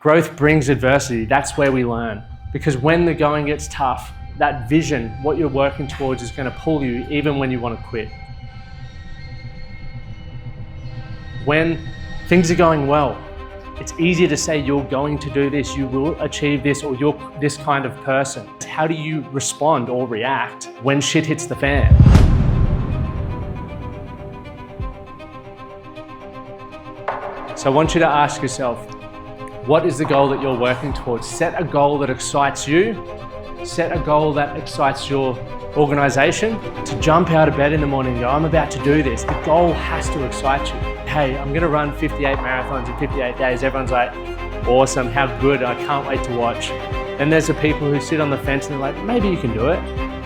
Growth brings adversity. That's where we learn. Because when the going gets tough, that vision, what you're working towards, is going to pull you even when you want to quit. When things are going well, it's easier to say you're going to do this, you will achieve this, or you're this kind of person. How do you respond or react when shit hits the fan? So I want you to ask yourself, what is the goal that you're working towards? Set a goal that excites you. Set a goal that excites your organization. To jump out of bed in the morning and go, I'm about to do this. The goal has to excite you. Hey, I'm gonna run 58 marathons in 58 days. Everyone's like, awesome, how good, I can't wait to watch. Then there's the people who sit on the fence and they're like, maybe you can do it.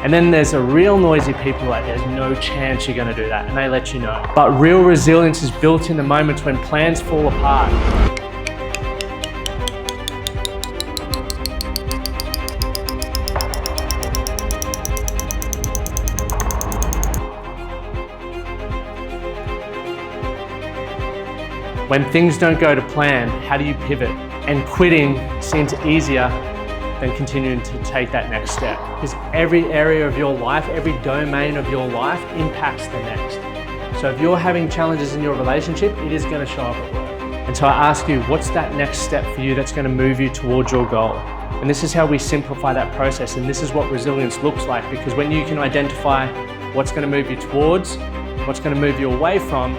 And then there's a real noisy people like, there's no chance you're gonna do that, and they let you know. But real resilience is built in the moments when plans fall apart. When things don't go to plan, how do you pivot? And quitting seems easier than continuing to take that next step. Because every area of your life, every domain of your life impacts the next. So if you're having challenges in your relationship, it is going to show up at work. And so I ask you, what's that next step for you that's going to move you towards your goal? And this is how we simplify that process. And this is what resilience looks like. Because when you can identify what's going to move you towards, what's going to move you away from,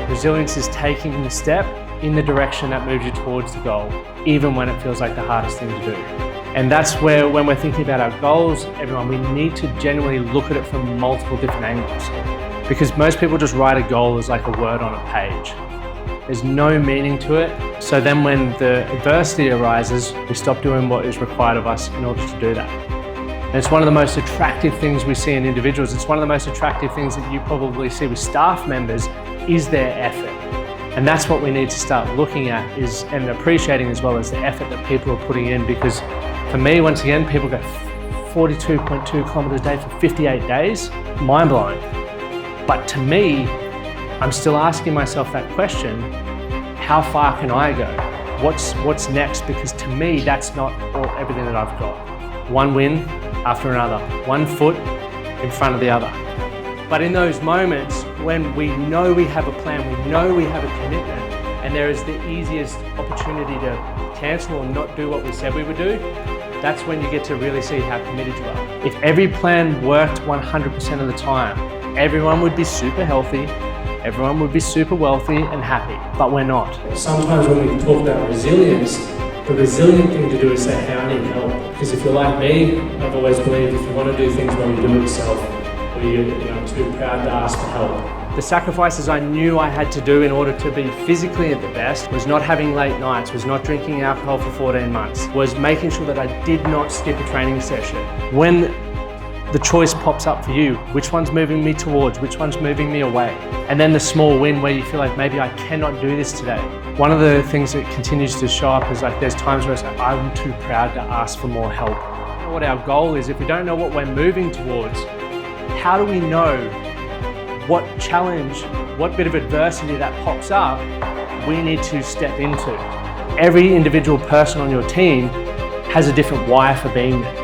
resilience is taking the step in the direction that moves you towards the goal, even when it feels like the hardest thing to do. And that's where, when we're thinking about our goals, everyone, we need to genuinely look at it from multiple different angles. Because most people just write a goal as like a word on a page. There's no meaning to it. So then when the adversity arises, we stop doing what is required of us in order to do that. And it's one of the most attractive things we see in individuals. It's one of the most attractive things that you probably see with staff members is their effort. And that's what we need to start looking at and appreciating, as well as the effort that people are putting in. Because for me, once again, people go 42.2 kilometers a day for 58 days, mind blowing. But to me, I'm still asking myself that question, how far can I go? What's next? Because to me, that's not everything that I've got. One win after another, one foot in front of the other. But in those moments when we know we have a plan, we know we have a commitment, and there is the easiest opportunity to cancel or not do what we said we would do, that's when you get to really see how committed you are. If every plan worked 100% of the time, everyone would be super healthy, everyone would be super wealthy and happy, but we're not. Sometimes when we talk about resilience, the resilient thing to do is say, hey, I need help. Because if you're like me, I've always believed if you want to do things well, you do it yourself. Or you're too proud to ask for help. The sacrifices I knew I had to do in order to be physically at the best was not having late nights, was not drinking alcohol for 14 months, was making sure that I did not skip a training session. When the choice pops up for you, which one's moving me towards, which one's moving me away? And then the small win where you feel like maybe I cannot do this today. One of the things that continues to show up is like there's times where it's like, I'm too proud to ask for more help. I don't know what our goal is. If we don't know what we're moving towards, how do we know what challenge, what bit of adversity that pops up we need to step into? Every individual person on your team has a different why for being there.